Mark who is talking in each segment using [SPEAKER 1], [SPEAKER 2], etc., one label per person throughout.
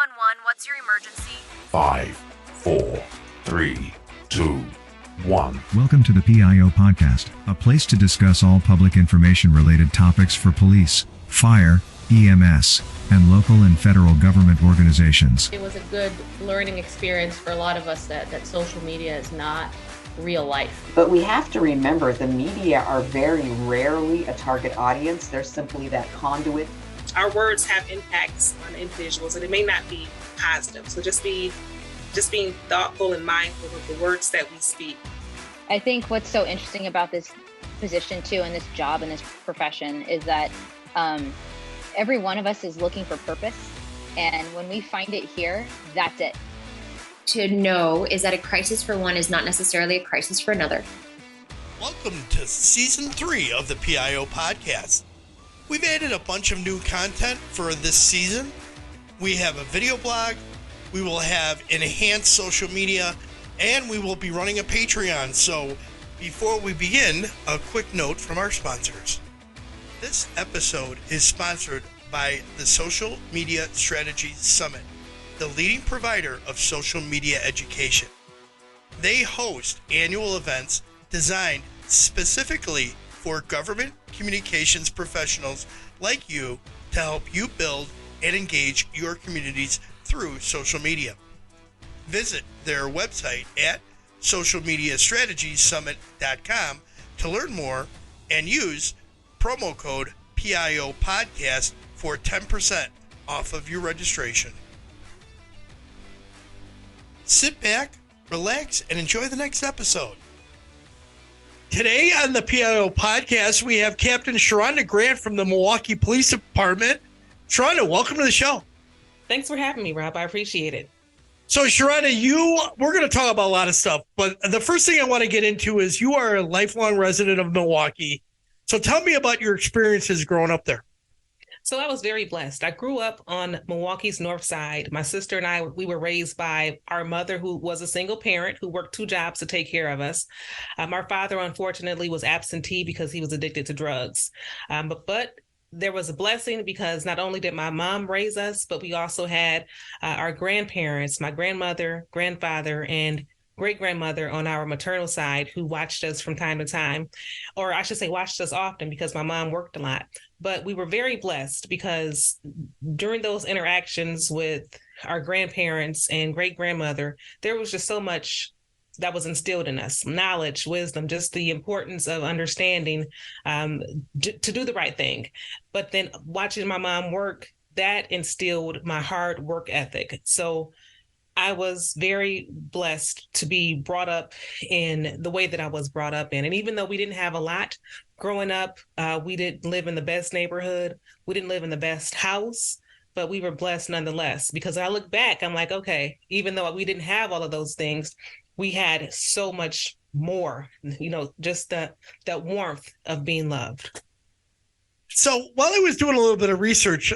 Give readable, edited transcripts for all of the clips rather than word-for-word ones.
[SPEAKER 1] 911, what's your emergency?
[SPEAKER 2] 5, 4, 3, 2, 1.
[SPEAKER 3] Welcome to the PIO Podcast, a place to discuss all public information-related topics for police, fire, EMS, and local and federal government organizations.
[SPEAKER 4] It was a good learning experience for a lot of us that social media is not real life.
[SPEAKER 5] But we have to remember the media are very rarely a target audience. They're simply that conduit.
[SPEAKER 6] Our words have impacts on individuals, and it may not be positive. So just being thoughtful and mindful of the words that we speak.
[SPEAKER 7] I think what's so interesting about this position too, and this job and this profession, is that every one of us is looking for purpose. And when we find it here, that's it.
[SPEAKER 8] To know is that a crisis for one is not necessarily a crisis for another.
[SPEAKER 9] Welcome to Season 3 of the PIO Podcast. We've added a bunch of new content for this season. We have a video blog, we will have enhanced social media, and we will be running a Patreon. So before we begin, a quick note from our sponsors. This episode is sponsored by the Social Media Strategy Summit, the leading provider of social media education. They host annual events designed specifically for government communications professionals like you to help you build and engage your communities through social media. Visit their website at socialmediastrategiessummit.com to learn more and use promo code PIO Podcast for 10% off of your registration. Sit back, relax, and enjoy the next episode. Today on the PIO Podcast, we have Captain Sheronda Grant from the Milwaukee Police Department. Sheronda, welcome to the show.
[SPEAKER 6] Thanks for having me, Rob. I appreciate it.
[SPEAKER 9] So, Sheronda, we're going to talk about a lot of stuff, but the first thing I want to get into is you are a lifelong resident of Milwaukee. So tell me about your experiences growing up there.
[SPEAKER 6] So I was very blessed. I grew up on Milwaukee's north side. My sister and I, we were raised by our mother, who was a single parent who worked 2 jobs to take care of us. Our father, unfortunately, was absentee because he was addicted to drugs. But there was a blessing because not only did my mom raise us, but we also had our grandparents, my grandmother, grandfather, and great-grandmother on our maternal side who watched us from time to time, or I should say watched us often because my mom worked a lot. But we were very blessed because during those interactions with our grandparents and great-grandmother, there was just so much that was instilled in us: knowledge, wisdom, just the importance of understanding to do the right thing. But then watching my mom work, that instilled my hard work ethic. So I was very blessed to be brought up in the way that I was brought up in. And even though we didn't have a lot growing up, we didn't live in the best neighborhood, we didn't live in the best house, but we were blessed nonetheless. Because I look back, I'm like, okay, even though we didn't have all of those things, we had so much more, just that warmth of being loved.
[SPEAKER 9] So while I was doing a little bit of research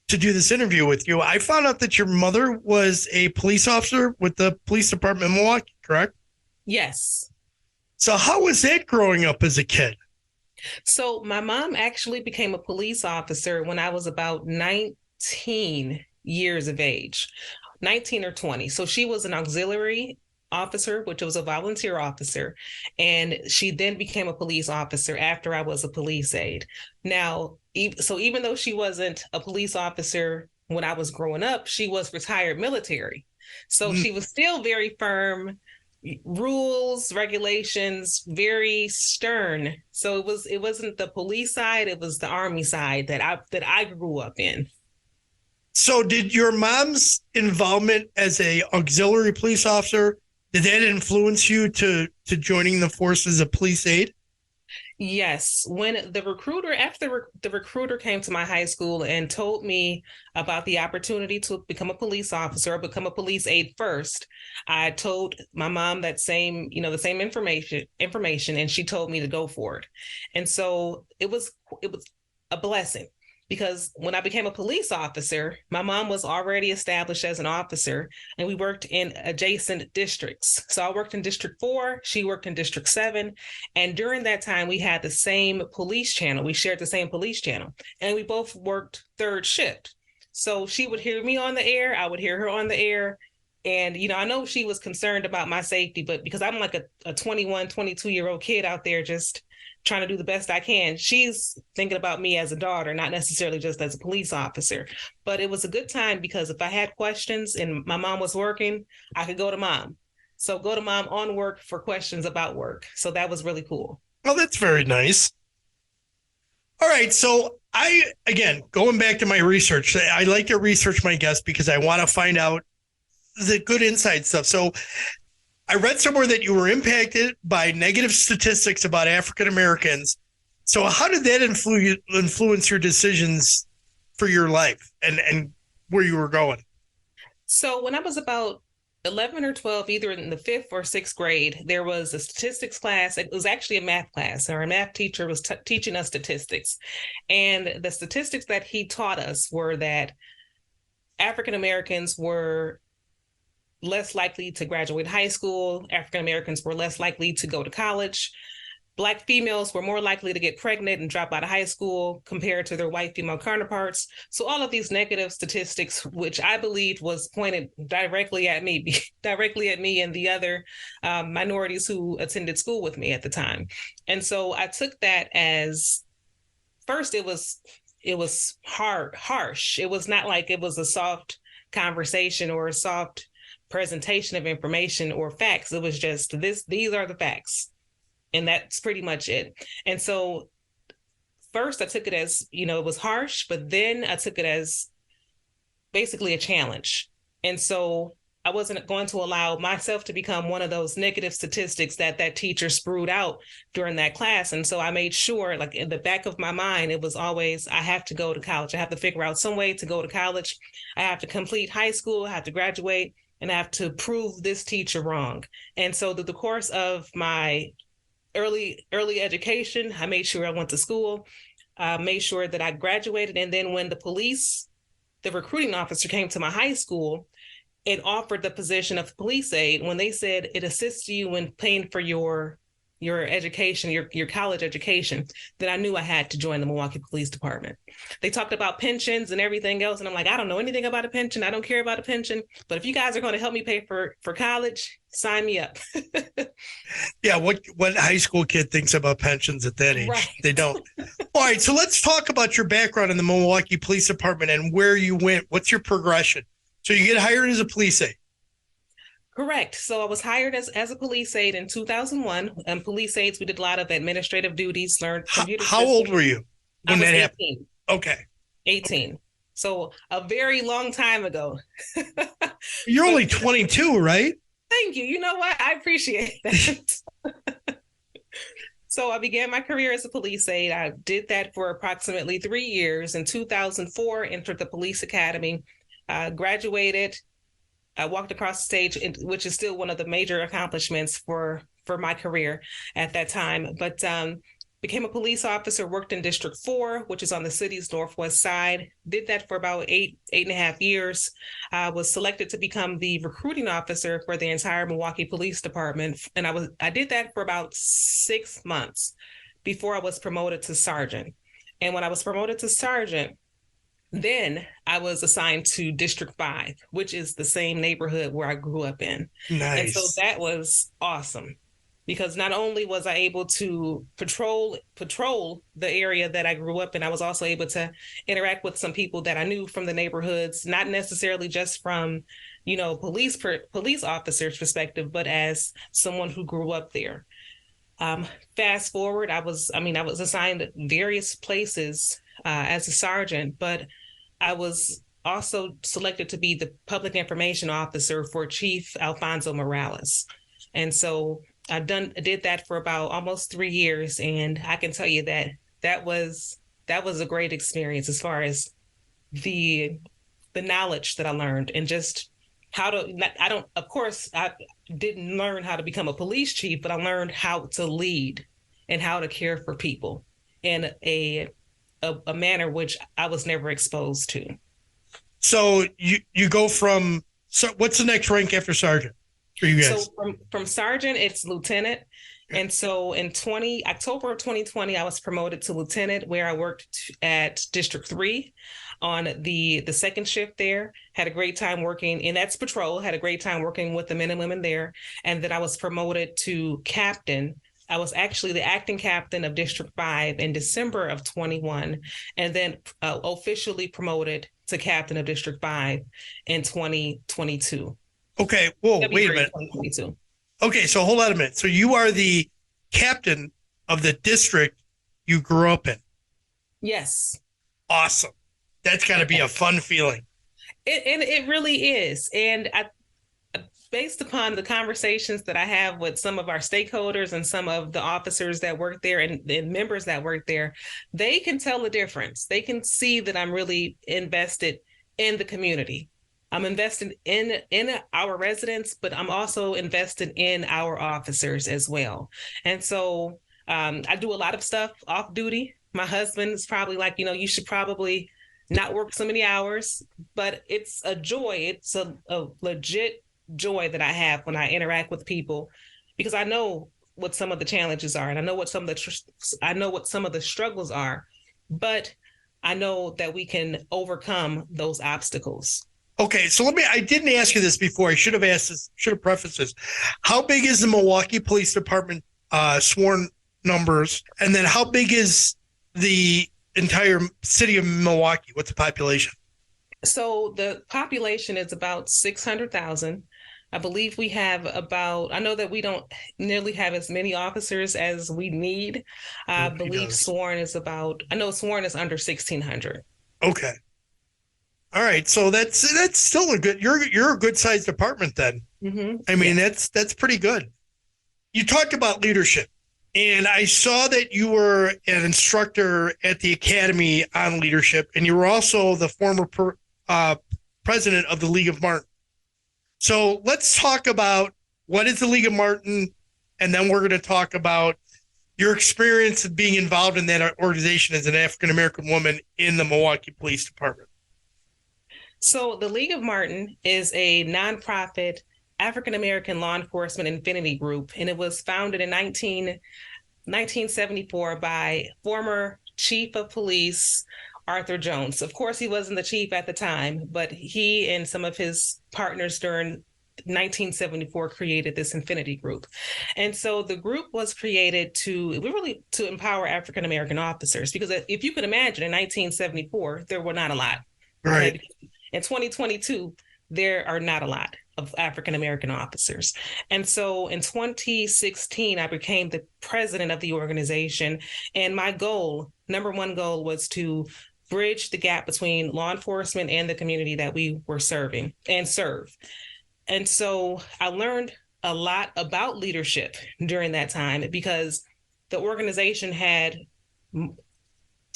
[SPEAKER 9] to do this interview with you, I found out that your mother was a police officer with the police department in Milwaukee, correct?
[SPEAKER 6] Yes.
[SPEAKER 9] So how was that growing up as a kid?
[SPEAKER 6] So my mom actually became a police officer when I was about 19 years of age, 19 or 20. So she was an auxiliary officer, which was a volunteer officer. And she then became a police officer after I was a police aide. Now, so even though she wasn't a police officer when I was growing up, she was retired military. So she was still very firm, rules, regulations, very stern. So it wasn't the police side, it was the Army side that I grew up in.
[SPEAKER 9] So did your mom's involvement as a auxiliary police officer, did that influence you to joining the force as a police aide?
[SPEAKER 6] Yes. When after the recruiter came to my high school and told me about the opportunity to become a police officer or become a police aide first, I told my mom the same information, and she told me to go for it. And so it was a blessing. Because when I became a police officer, my mom was already established as an officer, and we worked in adjacent districts. So I worked in District 4, she worked in District 7. And during that time, we had the same police channel. We shared the same police channel, and we both worked third shift. So she would hear me on the air, I would hear her on the air. And, I know she was concerned about my safety, but because I'm like a 21, 22-year-old kid out there just trying to do the best I can, she's thinking about me as a daughter, not necessarily just as a police officer. But it was a good time because if I had questions and my mom was working, I could go to mom. So go to mom on work for questions about work. So that was really cool.
[SPEAKER 9] Well, that's very nice. All right. So again, going back to my research, I like to research my guests because I want to find out the good inside stuff. So I read somewhere that you were impacted by negative statistics about African Americans. So how did that influence your decisions for your life and where you were going?
[SPEAKER 6] So when I was about 11 or 12, either in the 5th or 6th grade, there was a statistics class. It was actually a math class. Our math teacher was teaching us statistics. And the statistics that he taught us were that African Americans were less likely to graduate high school. African Americans were less likely to go to college. Black females were more likely to get pregnant and drop out of high school compared to their white female counterparts. So all of these negative statistics, which I believed was pointed directly at me and the other minorities who attended school with me at the time. And so I took that as, first it was harsh. It was not like it was a soft conversation or a soft presentation of information or facts. It was just these are the facts. And that's pretty much it. And so first I took it as, it was harsh, but then I took it as basically a challenge. And so I wasn't going to allow myself to become one of those negative statistics that teacher spewed out during that class. And so I made sure, like in the back of my mind, it was always, I have to go to college. I have to figure out some way to go to college. I have to complete high school. I have to graduate. And I have to prove this teacher wrong. And so through the course of my early education, I made sure I went to school, made sure that I graduated. And then when the recruiting officer came to my high school, it offered the position of police aide. When they said it assists you in paying for your education, your college education, then I knew I had to join the Milwaukee Police Department. They talked about pensions and everything else. And I'm like, I don't know anything about a pension. I don't care about a pension. But if you guys are going to help me pay for college, sign me up.
[SPEAKER 9] Yeah. What high school kid thinks about pensions at that age? Right. They don't. All right. So let's talk about your background in the Milwaukee Police Department and where you went. What's your progression? So you get hired as a police aide.
[SPEAKER 6] Correct. So I was hired as a police aide in 2001. Police aides, we did a lot of administrative duties, learned computer
[SPEAKER 9] How old were you when that
[SPEAKER 6] 18.
[SPEAKER 9] happened? Okay.
[SPEAKER 6] 18. So a very long time ago.
[SPEAKER 9] You're only 22, right?
[SPEAKER 6] Thank you. You know what? I appreciate that. So I began my career as a police aide. I did that for approximately 3 years. In 2004, entered the police academy, graduated. I walked across the stage, which is still one of the major accomplishments for my career at that time. But became a police officer, worked in District 4, which is on the city's northwest side. Did that for about eight and a half years. Was selected to become the recruiting officer for the entire Milwaukee Police Department. And I did that for about 6 months before I was promoted to sergeant. And when I was promoted to sergeant, then I was assigned to District 5, which is the same neighborhood where I grew up in.
[SPEAKER 9] Nice.
[SPEAKER 6] And so that was awesome because not only was I able to patrol the area that I grew up in, I was also able to interact with some people that I knew from the neighborhoods, not necessarily just from, police officers' perspective, but as someone who grew up there. Fast forward, I was assigned various places as a sergeant, but I was also selected to be the public information officer for Chief Alfonso Morales. And so I did that for about almost 3 years. And I can tell you that was a great experience as far as the knowledge that I learned and just how to, I didn't learn how to become a police chief, but I learned how to lead and how to care for people in a manner which I was never exposed to.
[SPEAKER 9] So you go from, so what's the next rank after sergeant for you guys?
[SPEAKER 6] So from sergeant, it's lieutenant. And so in October of 2020, I was promoted to lieutenant, where I worked at District 3 on the second shift there. Had a great time working, and that's patrol. Had a great time working with the men and women there. And then I was promoted to captain. I was actually the acting captain of District 5 in December of 21, and then officially promoted to captain of District 5 in 2022.
[SPEAKER 9] Okay. Whoa, wait a minute.
[SPEAKER 6] 2022.
[SPEAKER 9] Okay, so hold on a minute. So you are the captain of the district you grew up in.
[SPEAKER 6] Yes.
[SPEAKER 9] Awesome. That's got to be a fun feeling.
[SPEAKER 6] It really is. And based upon the conversations that I have with some of our stakeholders and some of the officers that work there and members that work there, they can tell the difference. They can see that I'm really invested in the community. I'm invested in our residents, but I'm also invested in our officers as well. And so I do a lot of stuff off duty. My husband's probably like, you should probably not work so many hours, but it's a joy. It's a legit joy that I have when I interact with people, because I know what some of the challenges are, and I know what some of the struggles are, but I know that we can overcome those obstacles.
[SPEAKER 9] Okay, so I didn't ask you this before. I should have prefaced this. How big is the Milwaukee Police Department sworn numbers? And then how big is the entire city of Milwaukee? What's the population?
[SPEAKER 6] So the population is about 600,000. I believe we have I know that we don't nearly have as many officers as we need. I believe sworn is under 1,600.
[SPEAKER 9] Okay. All right, so that's still a good. You're a good sized department then.
[SPEAKER 6] Mm-hmm.
[SPEAKER 9] I mean, that's pretty good. You talked about leadership, and I saw that you were an instructor at the Academy on leadership, and you were also the former president of the League of Martin. So let's talk about what is the League of Martin, and then we're going to talk about your experience of being involved in that organization as an African American woman in the Milwaukee Police Department.
[SPEAKER 6] So the League of Martin is a nonprofit African-American law enforcement affinity group, and it was founded in 1974 by former Chief of Police Arthur Jones. Of course, he wasn't the chief at the time, but he and some of his partners during 1974 created this affinity group. And so the group was created to empower African-American officers, because if you could imagine, in 1974, there were not a lot.
[SPEAKER 9] Right.
[SPEAKER 6] In 2022, there are not a lot of African-American officers. And so in 2016, I became the president of the organization. And my number one goal was to bridge the gap between law enforcement and the community that we were serving and serve. And so I learned a lot about leadership during that time, because the organization had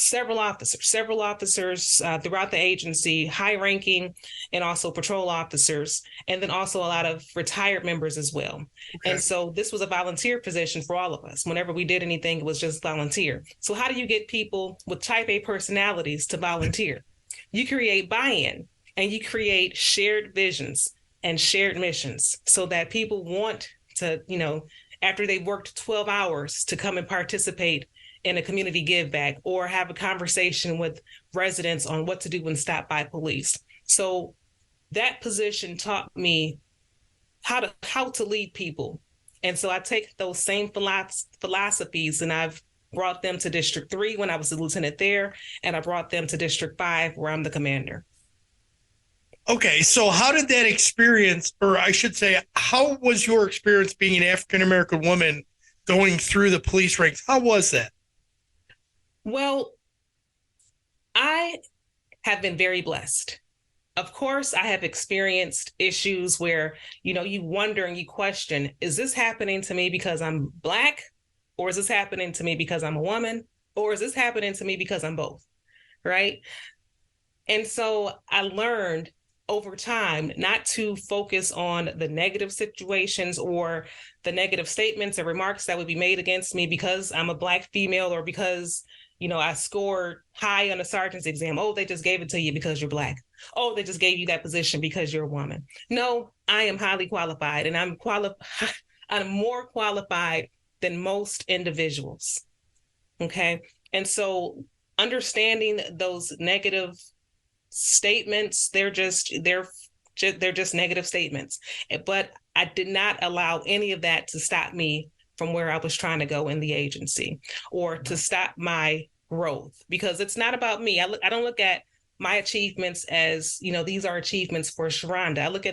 [SPEAKER 6] several officers throughout the agency, high ranking, and also patrol officers, and then also a lot of retired members as well. Okay. And so this was a volunteer position for all of us. Whenever we did anything, it was just volunteer. So how do you get people with type A personalities to volunteer? You create buy-in, and you create shared visions and shared missions, so that people want to, after they've worked 12 hours, to come and participate in a community give back or have a conversation with residents on what to do when stopped by police. So that position taught me how to lead people. And so I take those same philosophies, and I've brought them to District 3 when I was the lieutenant there, and I brought them to District 5 where I'm the commander.
[SPEAKER 9] Okay, so how did that experience, or I should say, how was your experience being an African-American woman going through the police ranks? How was that?
[SPEAKER 6] Well, I have been very blessed. Of course, I have experienced issues where, you wonder and you question, is this happening to me because I'm Black? Or is this happening to me because I'm a woman? Or is this happening to me because I'm both? Right? And so I learned over time not to focus on the negative situations or the negative statements or remarks that would be made against me because I'm a Black female, or because I scored high on a sergeant's exam. Oh, they just gave it to you because you're Black. Oh, they just gave you that position because you're a woman. No, I am highly qualified, and I'm more qualified than most individuals. Okay. And so understanding those negative statements, they're just negative statements. But I did not allow any of that to stop me from where I was trying to go in the agency or to stop my growth, because it's not about me. I don't look at my achievements as, these are achievements for Sheronda. I look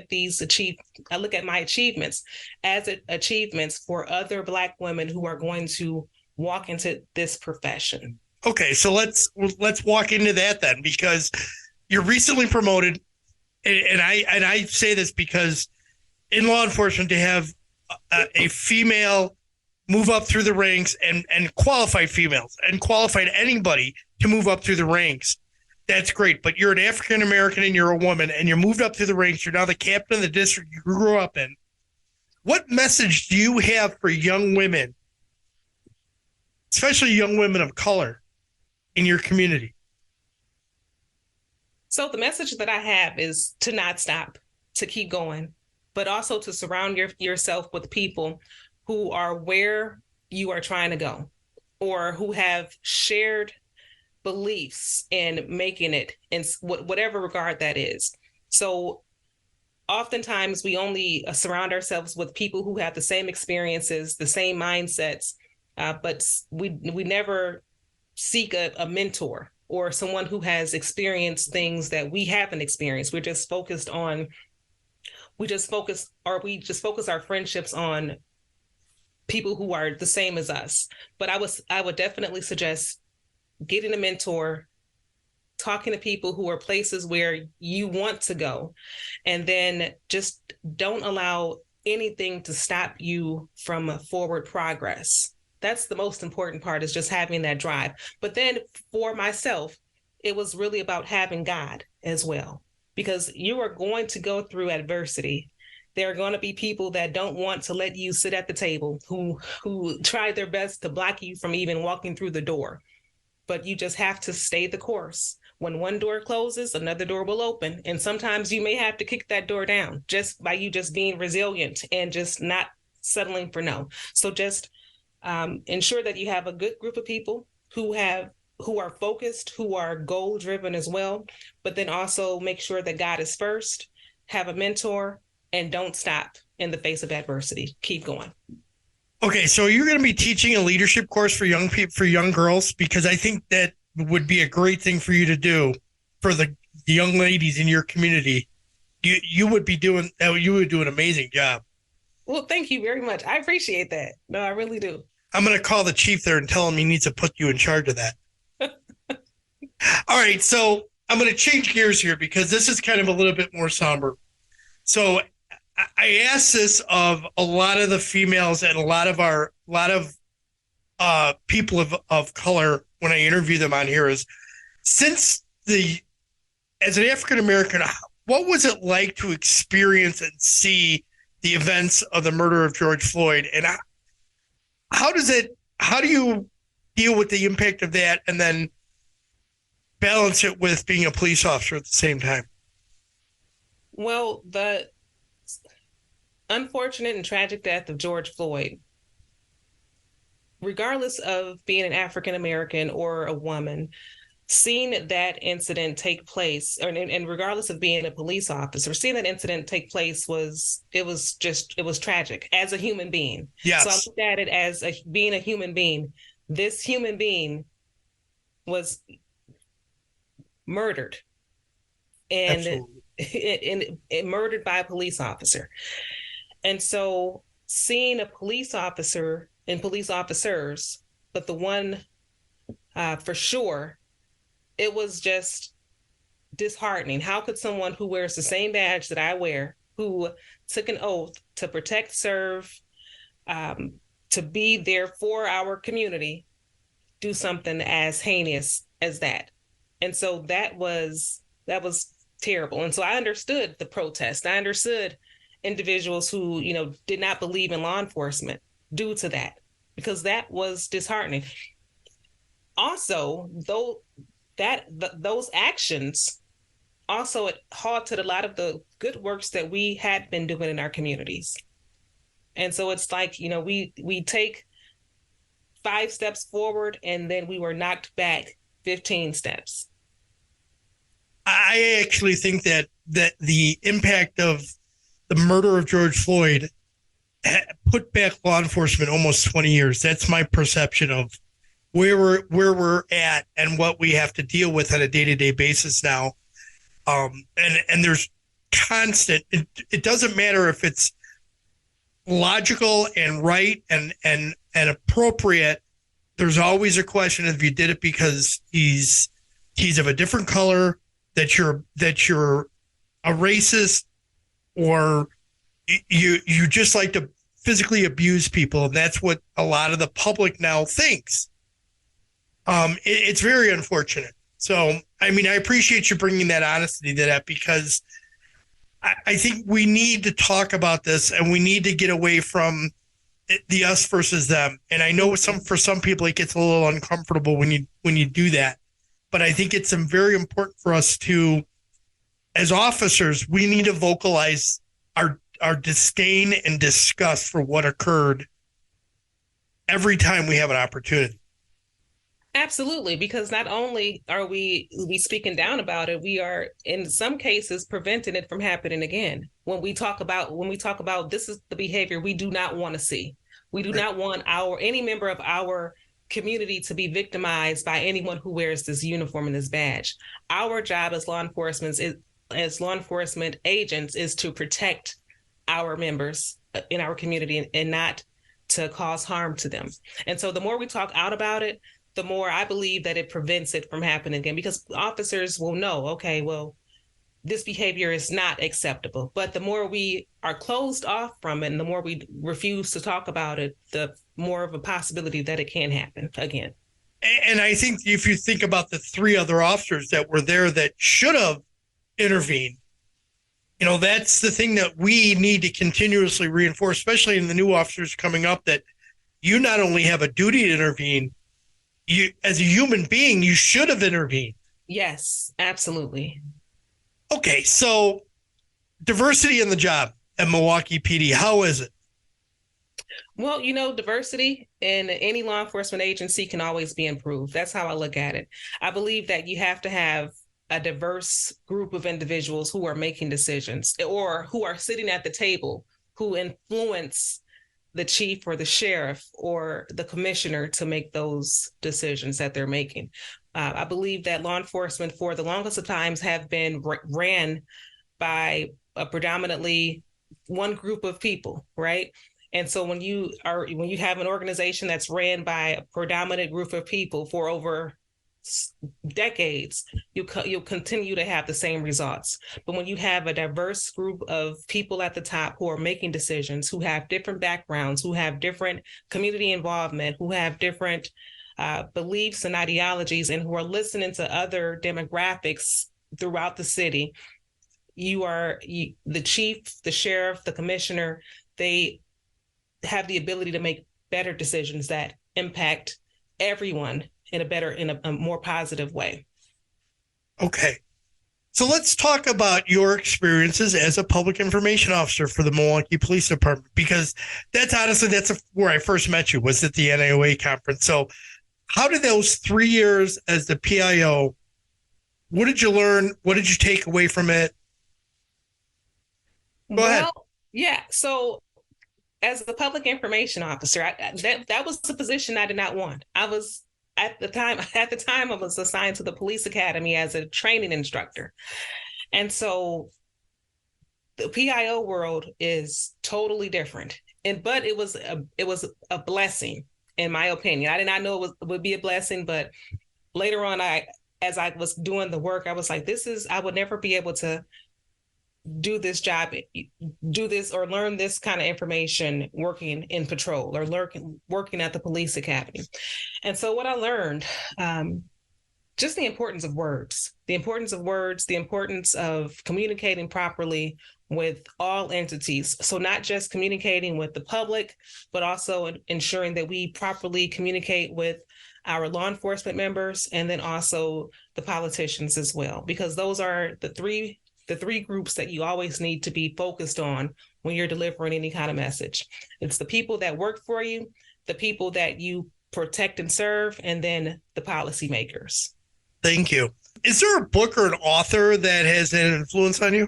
[SPEAKER 6] at my achievements as achievements for other Black women who are going to walk into this profession.
[SPEAKER 9] Okay, so let's walk into that then, because you're recently promoted, and I say this because in law enforcement, to have a female move up through the ranks and qualified females and qualified anybody to move up through the ranks, that's great. But you're an African American and you're a woman and you're moved up through the ranks. You're now the captain of the district you grew up in. What message do you have for young women, especially young women of color, in your community?
[SPEAKER 6] So the message that I have is to not stop, to keep going, but also to surround yourself with people who are where you are trying to go, or who have shared beliefs in making it in whatever regard that is. So oftentimes we only surround ourselves with people who have the same experiences, the same mindsets, but we never seek a mentor or someone who has experienced things that we haven't experienced. We just focus our friendships on people who are the same as us. But I would definitely suggest getting a mentor, talking to people who are places where you want to go, and then just don't allow anything to stop you from forward progress. That's the most important part, is just having that drive. But then for myself, it was really about having God as well, because you are going to go through adversity. There are going to be people that don't want to let you sit at the table, who try their best to block you from even walking through the door. But you just have to stay the course. When one door closes, another door will open. And sometimes you may have to kick that door down just by you just being resilient and just not settling for no. So just ensure that you have a good group of people who are focused, who are goal driven as well, but then also make sure that God is first, have a mentor, and don't stop in the face of adversity. Keep going.
[SPEAKER 9] Okay, so you're going to be teaching a leadership course for young people, for young girls, because I think that would be a great thing for you to do for the young ladies in your community. You would do an amazing job.
[SPEAKER 6] Well, thank you very much. I appreciate that. No, I really do.
[SPEAKER 9] I'm going to call the chief there and tell him he needs to put you in charge of that. All right, so I'm going to change gears here because this is kind of a little bit more somber. So I asked this of a lot of the females and a lot of people of color when I interview them on here, is as an African American, what was it like to experience and see the events of the murder of George Floyd, and how do you deal with the impact of that and then balance it with being a police officer at the same time?
[SPEAKER 6] Well, the unfortunate and tragic death of George Floyd, regardless of being an African American or a woman, seeing that incident take place, and regardless of being a police officer, seeing that incident take place was tragic as a human being.
[SPEAKER 9] Yes.
[SPEAKER 6] So I looked at it as being a human being. This human being was murdered and murdered by a police officer. And so seeing a police officer and police officers, but the one for sure, it was just disheartening. How could someone who wears the same badge that I wear, who took an oath to protect, serve, to be there for our community, do something as heinous as that? And so that was terrible. And so I understood the protest. I understood individuals who, did not believe in law enforcement due to that, because that was disheartening. Also, those actions also halted a lot of the good works that we had been doing in our communities. And so it's like, we take 5 steps forward, and then we were knocked back 15 steps.
[SPEAKER 9] I actually think that the impact of the murder of George Floyd put back law enforcement almost 20 years. That's my perception of where we're at and what we have to deal with on a day-to-day basis now. And there's constant. It doesn't matter if it's logical and right and appropriate. There's always a question if you did it because he's of a different color, that you're a racist, or you just like to physically abuse people. And that's what a lot of the public now thinks. It's very unfortunate. So, I mean, I appreciate you bringing that honesty to that, because I think we need to talk about this, and we need to get away from the us versus them. And I know for some people it gets a little uncomfortable when you do that. But I think it's very important for us to, as officers, we need to vocalize our disdain and disgust for what occurred every time we have an opportunity.
[SPEAKER 6] Absolutely, because not only are we speaking down about it, we are in some cases preventing it from happening again. When we talk about this is the behavior we do not want to see. We do not want any member of our community to be victimized by anyone who wears this uniform and this badge. Our job as law enforcement agents is to protect our members in our community and not to cause harm to them. And so the more we talk out about it, the more I believe that it prevents it from happening again, because officers will know, okay, well, this behavior is not acceptable. But the more we are closed off from it and the more we refuse to talk about it, the more of a possibility that it can happen again.
[SPEAKER 9] And I think if you think about the 3 other officers that were there that should have intervened, that's the thing that we need to continuously reinforce, especially in the new officers coming up, that you not only have a duty to intervene, you, as a human being, you should have intervened.
[SPEAKER 6] Yes, absolutely.
[SPEAKER 9] Okay, so diversity in the job at Milwaukee PD, how is it?
[SPEAKER 6] Well, diversity in any law enforcement agency can always be improved. That's how I look at it. I believe that you have to have a diverse group of individuals who are making decisions or who are sitting at the table, who influence the chief or the sheriff or the commissioner to make those decisions that they're making. I believe that law enforcement for the longest of times have been ran by a predominantly one group of people, right? And so when you have an organization that's ran by a predominant group of people for over decades, you'll continue to have the same results. But when you have a diverse group of people at the top who are making decisions, who have different backgrounds, who have different community involvement, who have different beliefs and ideologies, and who are listening to other demographics throughout the city, the chief, the sheriff, the commissioner, they have the ability to make better decisions that impact everyone in a more positive way. Okay.
[SPEAKER 9] So let's talk about your experiences as a public information officer for the Milwaukee Police Department, because that's where I first met you, was at the NAOA conference. So how did those 3 years as the PIO, what did you learn? What did you take away from it? Go ahead.
[SPEAKER 6] Yeah. So as a public information officer, that was the position I did not want. I was at the time I was assigned to the police academy as a training instructor. And so the PIO world is totally different. But it was a blessing, in my opinion. I did not know it would be a blessing, but later on, as I was doing the work, I was like, I would never be able to do this job, do this or learn this kind of information working in patrol or working at the police academy. And so what I learned, just the importance of words, the importance of communicating properly with all entities. So not just communicating with the public, but also ensuring that we properly communicate with our law enforcement members and then also the politicians as well, because those are the three groups that you always need to be focused on when you're delivering any kind of message. It's the people that work for you, the people that you protect and serve, and then the policymakers.
[SPEAKER 9] Thank you. Is there a book or an author that has an influence on you?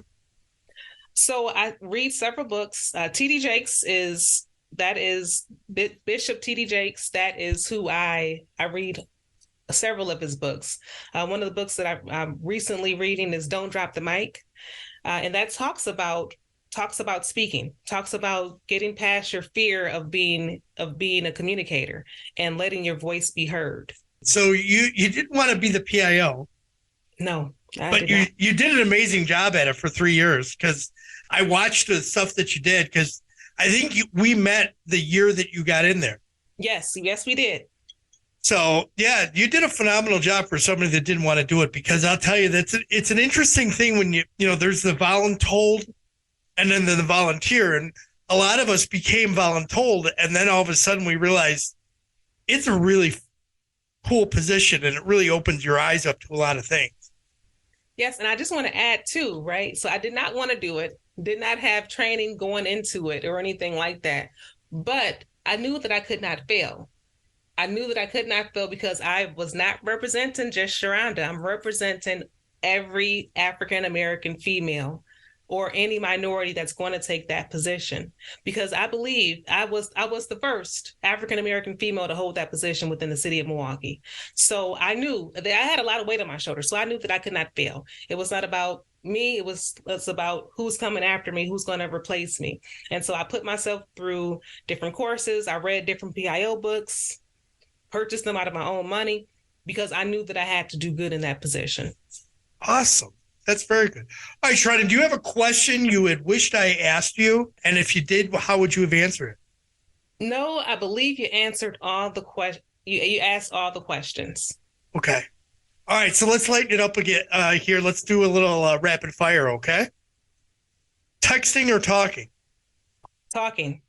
[SPEAKER 6] So I read several books. T.D. Jakes is Bishop T.D. Jakes. That is who I read several of his books. One of the books that I'm recently reading is Don't Drop the Mic. And that talks about speaking, talks about getting past your fear of being a communicator and letting your voice be heard.
[SPEAKER 9] So you didn't want to be the PIO.
[SPEAKER 6] No,
[SPEAKER 9] but you did an amazing job at it for 3 years, because I watched the stuff that you did, because I think we met the year that you got in there.
[SPEAKER 6] Yes, we did.
[SPEAKER 9] So, yeah, you did a phenomenal job for somebody that didn't want to do it, because I'll tell you, it's an interesting thing when there's the voluntold and then the volunteer. And a lot of us became voluntold, and then all of a sudden we realized it's a really cool position, and it really opens your eyes up to a lot of things.
[SPEAKER 6] Yes, and I just want to add too, right? So I did not want to do it, did not have training going into it or anything like that, but I knew that I could not fail. I knew that I could not fail because I was not representing just Sheronda. I'm representing every African-American female or any minority that's going to take that position, because I believe I was the first African-American female to hold that position within the city of Milwaukee. So I knew that I had a lot of weight on my shoulders. So I knew that I could not fail. It was not about me. It's about who's coming after me, who's going to replace me. And so I put myself through different courses. I read different PIO books, purchased them out of my own money, because I knew that I had to do good in that position.
[SPEAKER 9] Awesome. That's very good. All right, Sheronda, do you have a question you had wished I asked you? And if you did, how would you have answered it?
[SPEAKER 6] No, I believe you answered all the questions. You asked all the questions.
[SPEAKER 9] Okay. All right, so let's lighten it up again here. Let's do a little rapid fire, okay? Texting or talking?
[SPEAKER 6] Talking.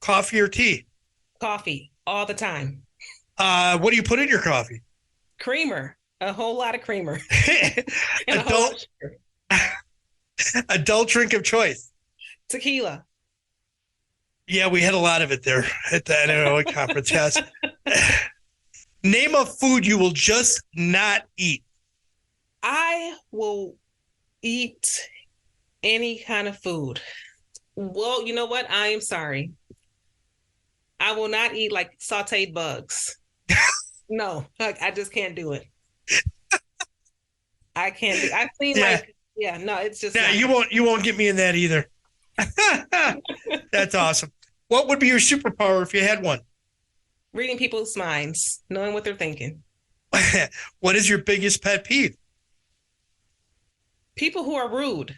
[SPEAKER 9] Coffee or tea?
[SPEAKER 6] Coffee, all the time.
[SPEAKER 9] What do you put in your coffee?
[SPEAKER 6] Creamer. A whole lot of creamer.
[SPEAKER 9] Adult drink of choice.
[SPEAKER 6] Tequila.
[SPEAKER 9] Yeah, we had a lot of it there at the NOA conference. Yes. Name a food you will just not eat.
[SPEAKER 6] I will eat any kind of food. Well, you know what? I am sorry. I will not eat like sauteed bugs. No, I just can't do it. I can't do. I've seen no, it's just.
[SPEAKER 9] Yeah, you won't get me in that either. That's awesome. What would be your superpower if you had one?
[SPEAKER 6] Reading people's minds, knowing what they're thinking.
[SPEAKER 9] What is your biggest pet peeve?
[SPEAKER 6] People who are rude.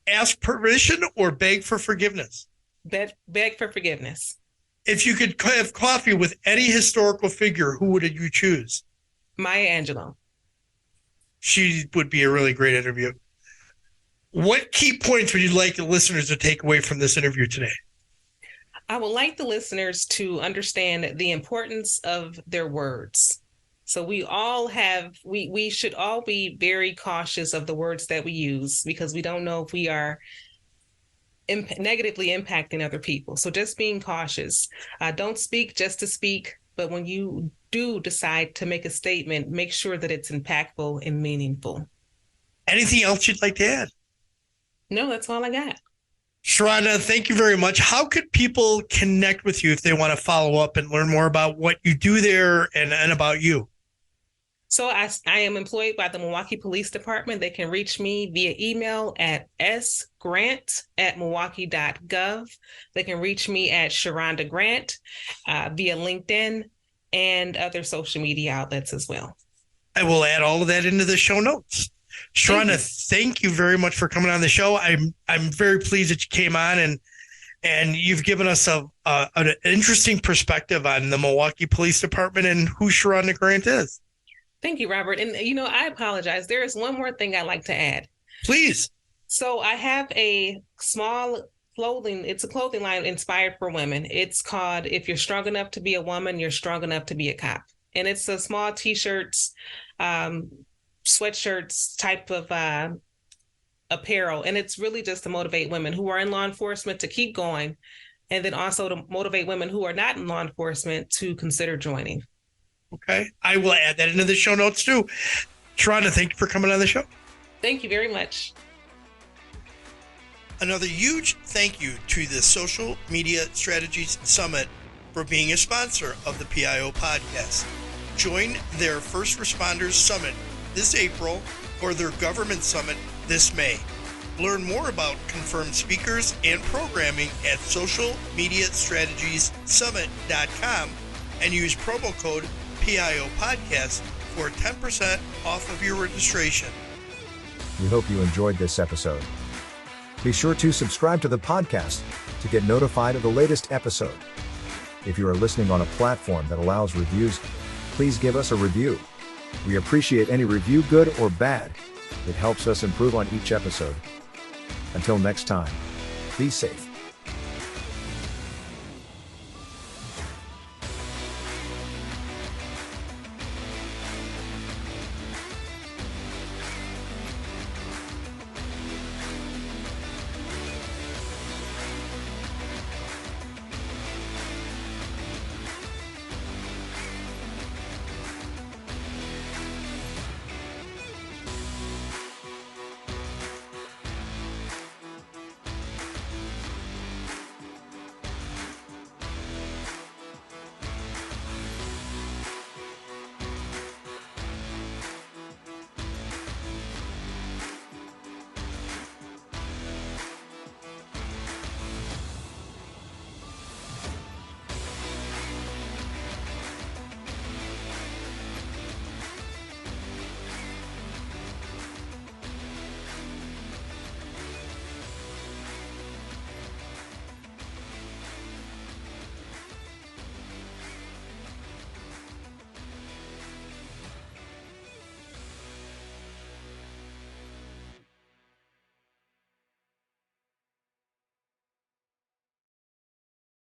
[SPEAKER 9] Ask permission or beg for forgiveness?
[SPEAKER 6] Beg for forgiveness.
[SPEAKER 9] If you could have coffee with any historical figure, who would you choose?
[SPEAKER 6] Maya Angelou.
[SPEAKER 9] She would be a really great interview. What key points would you like the listeners to take away from this interview today?
[SPEAKER 6] I would like the listeners to understand the importance of their words. So we should all be very cautious of the words that we use, because we don't know if we are negatively impacting other people. So just being cautious. Don't speak just to speak, but when you do decide to make a statement, make sure that it's impactful and meaningful.
[SPEAKER 9] Anything else you'd like to add?
[SPEAKER 6] No, that's all I got.
[SPEAKER 9] Sheronda, thank you very much. How could people connect with you if they want to follow up and learn more about what you do there and about you?
[SPEAKER 6] So I am employed by the Milwaukee Police Department. They can reach me via email at sgrant@milwaukee.gov. They can reach me at Sheronda Grant via LinkedIn and other social media outlets as well.
[SPEAKER 9] I will add all of that into the show notes. Sheronda, thank you very much for coming on the show. I'm very pleased that you came on, and you've given us an interesting perspective on the Milwaukee Police Department and who Sheronda Grant is.
[SPEAKER 6] Thank you, Robert. And, I apologize. There is one more thing I'd like to add.
[SPEAKER 9] Please.
[SPEAKER 6] So I have a small it's a clothing line inspired for women. It's called If You're Strong Enough to Be a Woman, You're Strong Enough to Be a Cop. And it's a small t-shirts, sweatshirts type of apparel. And it's really just to motivate women who are in law enforcement to keep going, and then also to motivate women who are not in law enforcement to consider joining.
[SPEAKER 9] Okay. I will add that into the show notes too. Sheronda, thank you for coming on the show.
[SPEAKER 6] Thank you very much.
[SPEAKER 9] Another huge thank you to the Social Media Strategies Summit for being a sponsor of the PIO podcast. Join their First Responders Summit this April or their Government Summit this May. Learn more about confirmed speakers and programming at socialmediastrategiessummit.com and use promo code PIO podcast for 10% off of your registration.
[SPEAKER 3] We hope you enjoyed this episode. Be sure to subscribe to the podcast to get notified of the latest episode. If you are listening on a platform that allows reviews, please give us a review. We appreciate any review, good or bad. It helps us improve on each episode. Until next time, be safe.